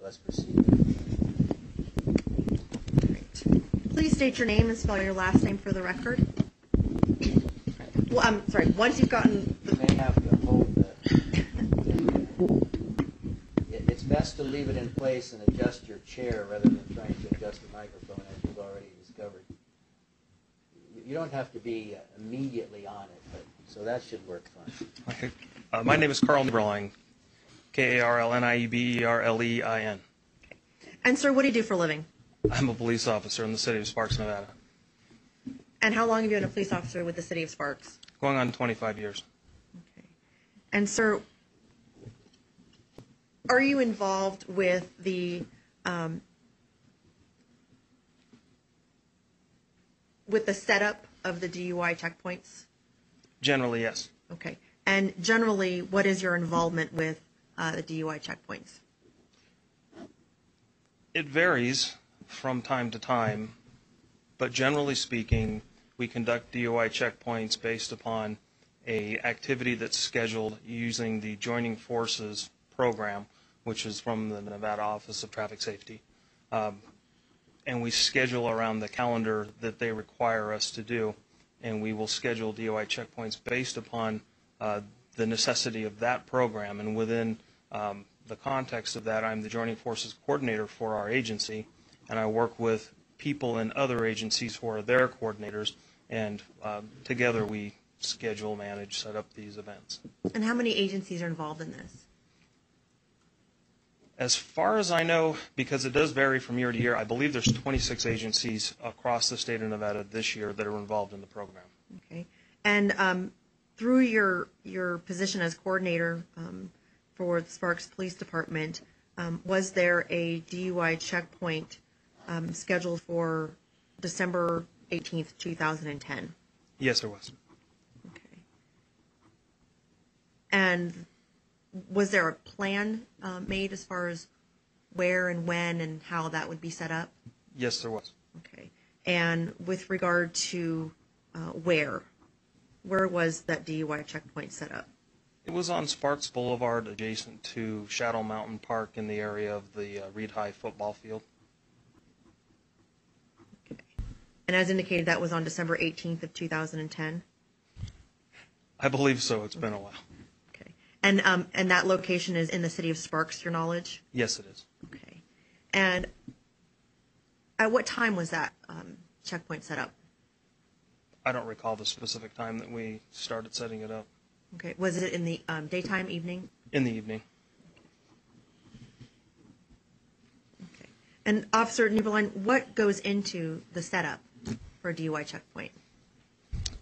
let's proceed. Great. Please state your name and spell your last name for the record. Well, I'm sorry, once you've gotten... You may have to hold the... It's best to leave it in place and adjust your chair rather than trying to adjust the microphone, as you've already discovered. You don't have to be immediately on it, but so that should work fine. Okay. My name is Carl Nieberliar, Karlnieberlein. Okay. And sir, what do you do for a living? I'm a police officer in the city of Sparks, Nevada. And how long have you been a police officer with the city of Sparks? Going on 25 years. Okay. And sir, are you involved with the setup of the DUI checkpoints? Generally, yes. Okay. And generally, what is your involvement with the DUI checkpoints? It varies from time to time, but generally speaking, we conduct DUI checkpoints based upon an activity that's scheduled using the Joining Forces program, which is from the Nevada Office of Traffic Safety. And we schedule around the calendar that they require us to do, and we will schedule DUI checkpoints based upon the necessity of that program. And within the context of that, I'm the Joining Forces coordinator for our agency, and I work with people in other agencies who are their coordinators, and together we schedule, manage, set up these events. And how many agencies are involved in this? As far as I know, because it does vary from year to year, I believe there's 26 agencies across the state of Nevada this year that are involved in the program. Okay. And through your position as coordinator for the Sparks Police Department, was there a DUI checkpoint scheduled for December 18th, 2010? Yes, there was. Okay. And was there a plan made as far as where and when and how that would be set up? Yes, there was. Okay. And with regard to where was that DUI checkpoint set up? It was on Sparks Boulevard, adjacent to Shadow Mountain Park in the area of the Reed High football field. Okay. And as indicated, that was on December 18th of 2010? I believe so. It's been a while. Okay. And that location is in the city of Sparks, to your knowledge? Yes, it is. Okay. And at what time was that checkpoint set up? I don't recall the specific time that we started setting it up. Okay. Was it in the daytime, evening? In the evening. Okay. And Officer Nieberliar, what goes into the setup for a DUI checkpoint?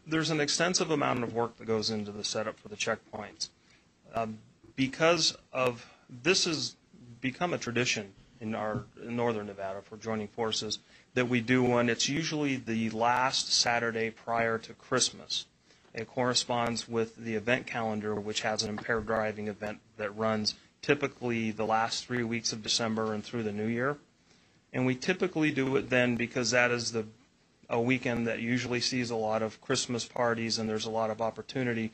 There's an extensive amount of work that goes into the setup for the checkpoints. Because of this has become a tradition in northern Nevada for Joining Forces that we do one. It's usually the last Saturday prior to Christmas. It corresponds with the event calendar, which has an impaired driving event that runs typically the last 3 weeks of December and through the new year. And we typically do it then because that is a weekend that usually sees a lot of Christmas parties, and there's a lot of opportunity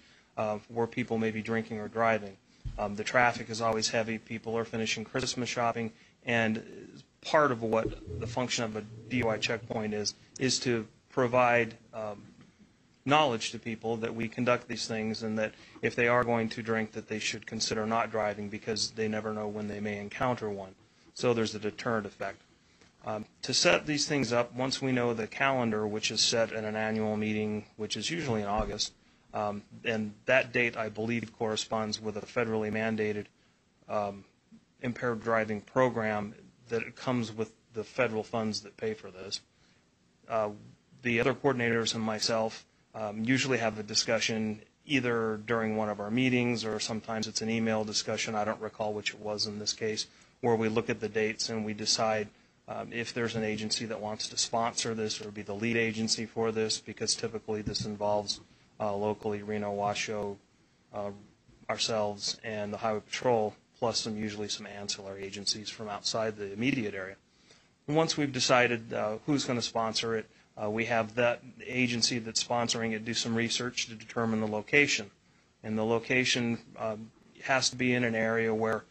where people may be drinking or driving. The traffic is always heavy. People are finishing Christmas shopping, and part of what the function of a DUI checkpoint is to provide knowledge to people that we conduct these things, and that if they are going to drink, that they should consider not driving because they never know when they may encounter one. So there's a deterrent effect. To set these things up, once we know the calendar, which is set at an annual meeting, which is usually in August, and that date, I believe, corresponds with a federally mandated impaired driving program that comes with the federal funds that pay for this. The other coordinators and myself usually have a discussion either during one of our meetings, or sometimes it's an email discussion, I don't recall which it was in this case, where we look at the dates and we decide if there's an agency that wants to sponsor this or be the lead agency for this, because typically this involves locally Reno, Washoe, ourselves, and the Highway Patrol, plus usually some ancillary agencies from outside the immediate area. And once we've decided who's going to sponsor it, we have that agency that's sponsoring it do some research to determine the location. And the location has to be in an area where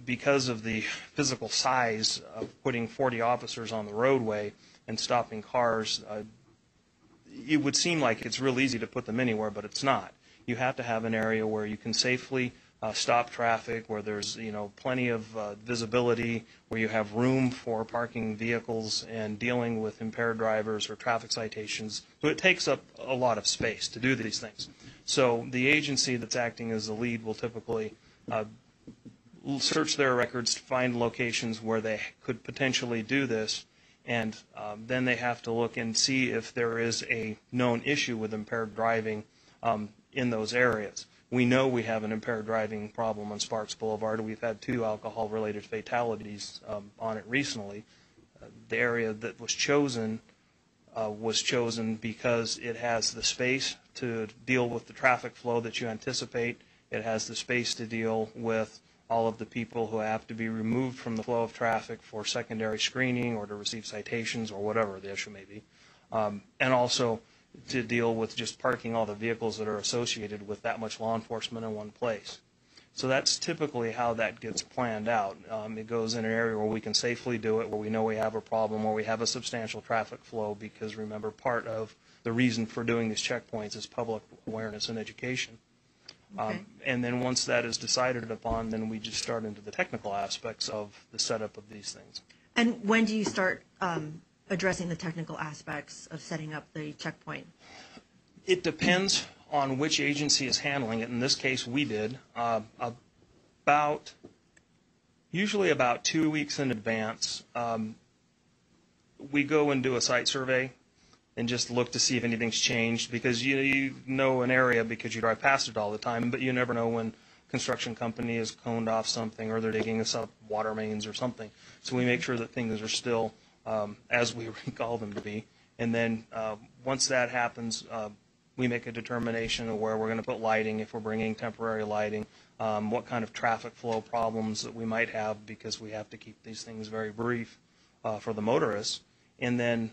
because of the physical size of putting 40 officers on the roadway and stopping cars, it would seem like it's real easy to put them anywhere, but it's not. You have to have an area where you can safely stop traffic, where there's plenty of visibility, where you have room for parking vehicles and dealing with impaired drivers or traffic citations. So it takes up a lot of space to do these things. So the agency that's acting as the lead will typically search their records to find locations where they could potentially do this, and then they have to look and see if there is a known issue with impaired driving in those areas. We know we have an impaired driving problem on Sparks Boulevard. We've had 2 alcohol-related fatalities on it recently. The area that was chosen because it has the space to deal with the traffic flow that you anticipate. It has the space to deal with all of the people who have to be removed from the flow of traffic for secondary screening or to receive citations or whatever the issue may be, and also to deal with just parking all the vehicles that are associated with that much law enforcement in one place. So that's typically how that gets planned out. It goes in an area where we can safely do it, where we know we have a problem, where we have a substantial traffic flow, because remember, part of the reason for doing these checkpoints is public awareness and education. Okay. And then once that is decided upon, then we just start into the technical aspects of the setup of these things. And when do you start addressing the technical aspects of setting up the checkpoint? It depends on which agency is handling it. In this case, we did usually about 2 weeks in advance. We go and do a site survey and just look to see if anything's changed, because you know an area because you drive past it all the time, but you never know when construction company has coned off something or they're digging us up water mains or something. So we make sure that things are still as we recall them to be. And then once that happens, we make a determination of where we're going to put lighting, if we're bringing temporary lighting, what kind of traffic flow problems that we might have, because we have to keep these things very brief for the motorists. And then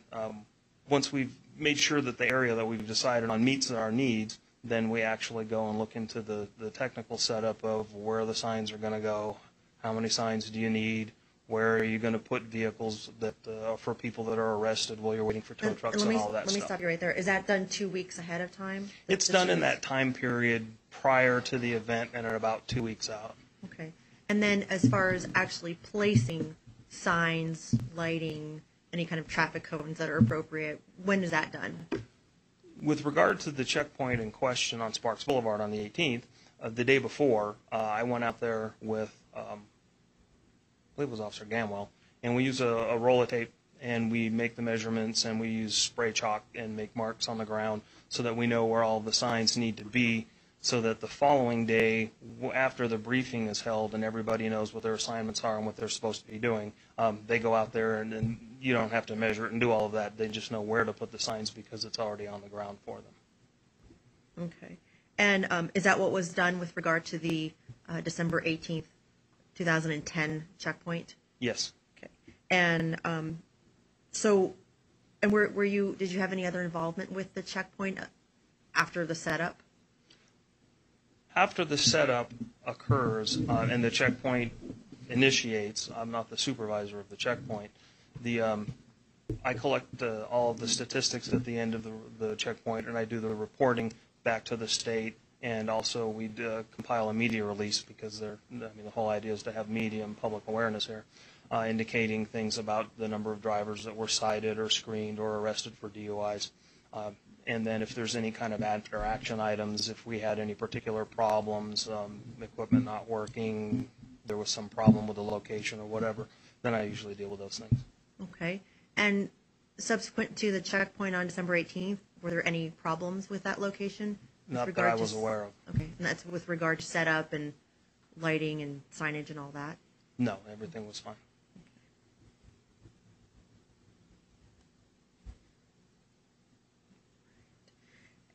once we've made sure that the area that we've decided on meets our needs, then we actually go and look into the technical setup of where the signs are going to go, how many signs do you need, where are you going to put vehicles that for people that are arrested while you're waiting for tow trucks and all that stuff. Let me stop you right there. Is that done 2 weeks ahead of time? It's done in that time period prior to the event and at about 2 weeks out. Okay. And then as far as actually placing signs, lighting, any kind of traffic cones that are appropriate, when is that done? With regard to the checkpoint in question on Sparks Boulevard on the 18th, the day before, I went out there with I believe it was Officer Gamwell, and we use a roll of tape, and we make the measurements, and we use spray chalk and make marks on the ground so that we know where all the signs need to be, so that the following day, after the briefing is held and everybody knows what their assignments are and what they're supposed to be doing, they go out there, and you don't have to measure it and do all of that. They just know where to put the signs because it's already on the ground for them. Okay. And is that what was done with regard to the December 18th, 2010 checkpoint? Yes. Okay. And were you? Did you have any other involvement with the checkpoint after the setup? After the setup occurs and the checkpoint initiates, I'm not the supervisor of the checkpoint. I collect all of the statistics at the end of the checkpoint, and I do the reporting back to the state. And also we compile a media release, because the whole idea is to have media and public awareness here, indicating things about the number of drivers that were cited or screened or arrested for DUIs. And then if there's any kind of after-action items, if we had any particular problems, equipment not working, there was some problem with the location or whatever, then I usually deal with those things. Okay. And subsequent to the checkpoint on December 18th, were there any problems with that location? Not that I was aware of. Okay, and that's with regard to setup and lighting and signage and all that? No, everything was fine.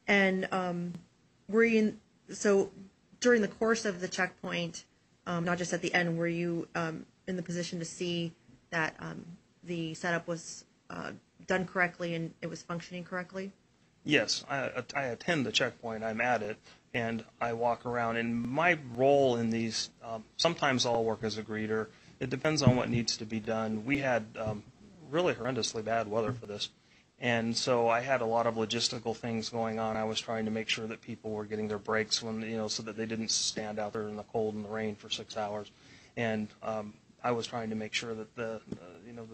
And were you, so during the course of the checkpoint, not just at the end, were you in the position to see that the setup was done correctly and it was functioning correctly? Yes, I attend the checkpoint. I'm at it, and I walk around. And my role in these, sometimes I'll work as a greeter. It depends on what needs to be done. We had really horrendously bad weather for this, and so I had a lot of logistical things going on. I was trying to make sure that people were getting their breaks when, so that they didn't stand out there in the cold and the rain for 6 hours, and I was trying to make sure that the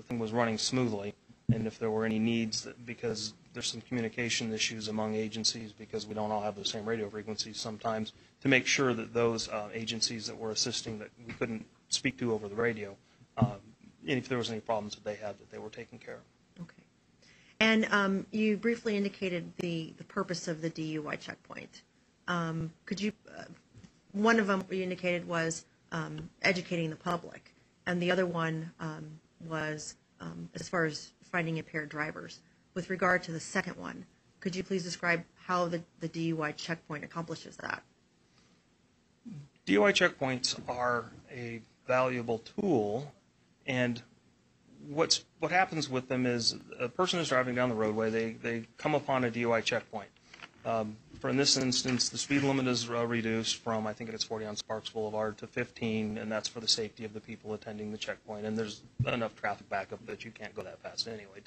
thing was running smoothly. And if there were any needs, because there's some communication issues among agencies because we don't all have the same radio frequencies sometimes, to make sure that those agencies that were assisting that we couldn't speak to over the radio, if there was any problems that they had, that they were taken care of. Okay. And you briefly indicated the purpose of the DUI checkpoint. Could you, one of them you indicated was educating the public, and the other one was as far as finding impaired drivers. With regard to the second one, could you please describe how the DUI checkpoint accomplishes that? DUI checkpoints are a valuable tool, and what happens with them is a person is driving down the roadway, they come upon a DUI checkpoint. For in this instance, the speed limit is reduced from, I think it's 40 on Sparks Boulevard to 15, and that's for the safety of the people attending the checkpoint. And there's enough traffic backup that you can't go that fast anyway.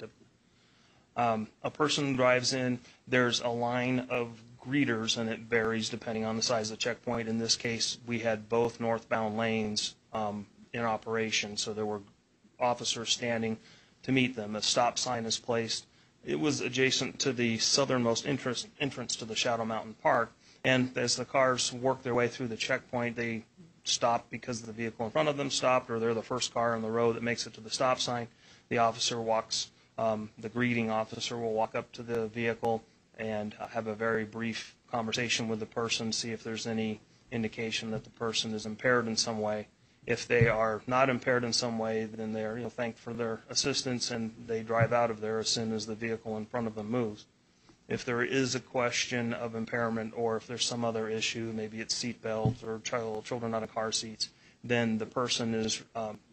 A person drives in, there's a line of greeters, and it varies depending on the size of the checkpoint. In this case, we had both northbound lanes in operation, so there were officers standing to meet them. A stop sign is placed. It was adjacent to the southernmost entrance to the Shadow Mountain Park, and as the cars work their way through the checkpoint, they stop because the vehicle in front of them stopped, or they're the first car on the road that makes it to the stop sign. The officer walks, the greeting officer will walk up to the vehicle and have a very brief conversation with the person, see if there's any indication that the person is impaired in some way. If they are not impaired in some way, then they're thanked for their assistance, and they drive out of there as soon as the vehicle in front of them moves. If there is a question of impairment, or if there's some other issue, maybe it's seat belts or children out of car seats, then the person is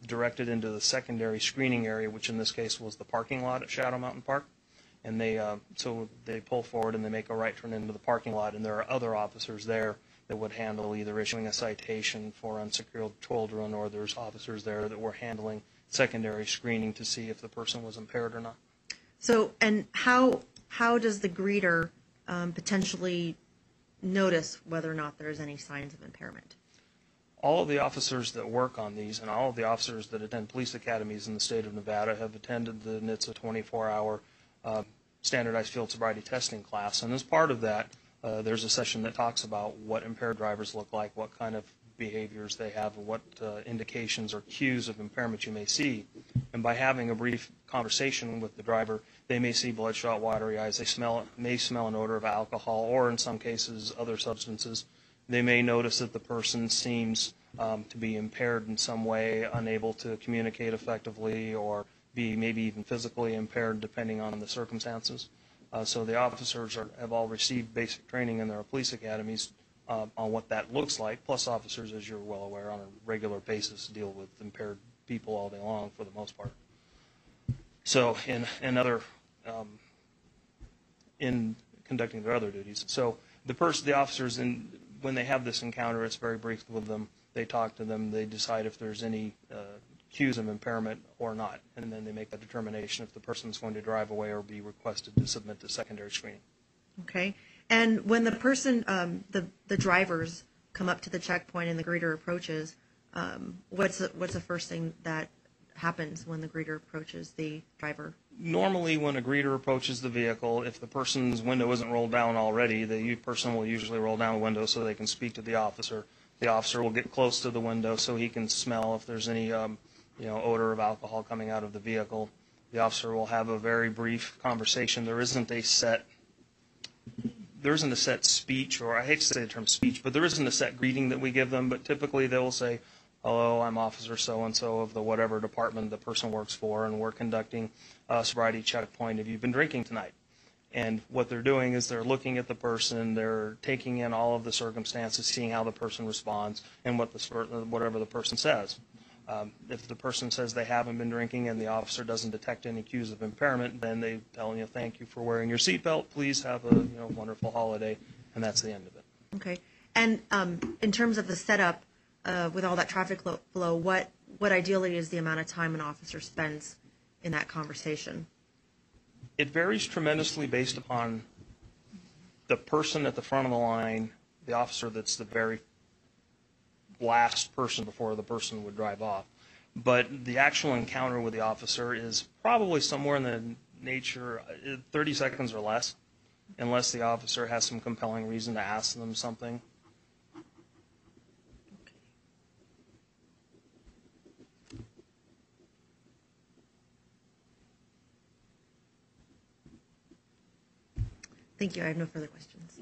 directed into the secondary screening area, which in this case was the parking lot at Shadow Mountain Park. And so they pull forward and they make a right turn into the parking lot, and there are other officers there that would handle either issuing a citation for unsecured children, or there's officers there that were handling secondary screening to see if the person was impaired or not. So, and how does the greeter potentially notice whether or not there's any signs of impairment? All of the officers that work on these, and all of the officers that attend police academies in the state of Nevada, have attended the NHTSA 24-hour standardized field sobriety testing class, and as part of that, there's a session that talks about what impaired drivers look like, what kind of behaviors they have, and what indications or cues of impairment you may see. And by having a brief conversation with the driver, they may see bloodshot, watery eyes. They may smell an odor of alcohol, or in some cases, other substances. They may notice that the person seems to be impaired in some way, unable to communicate effectively, or be maybe even physically impaired, depending on the circumstances. So the officers have all received basic training in their police academies on what that looks like, plus officers, as you're well aware, on a regular basis deal with impaired people all day long for the most part. So in conducting their other duties. So the officers, when they have this encounter, it's very brief with them. They talk to them. They decide if there's any cues of impairment or not, and then they make that determination if the person's going to drive away or be requested to submit to secondary screening. Okay. And when the person, the drivers come up to the checkpoint and the greeter approaches, what's the first thing that happens when the greeter approaches the driver? Normally, when a greeter approaches the vehicle, if the person's window isn't rolled down already, the person will usually roll down the window so they can speak to the officer. The officer will get close to the window so he can smell if there's any odor of alcohol coming out of the vehicle. The officer will have a very brief conversation. There isn't a set speech, or I hate to say the term speech, but there isn't a set greeting that we give them, but typically they will say, "Hello, I'm Officer so-and-so of the whatever department the person works for, and we're conducting a sobriety checkpoint. Have you been drinking tonight?" And what they're doing is they're looking at the person, they're taking in all of the circumstances, seeing how the person responds, and whatever the person says. If the person says they haven't been drinking and the officer doesn't detect any cues of impairment, then they tell you, thank you for wearing your seatbelt, please have a wonderful holiday, and that's the end of it. Okay. And in terms of the setup, with all that traffic flow, what ideally is the amount of time an officer spends in that conversation? It varies tremendously based upon the person at the front of the line, the officer that's the very last person before the person would drive off. But the actual encounter with the officer is probably somewhere in the nature 30 seconds or less, unless the officer has some compelling reason to ask them something. Thank you. I have no further questions.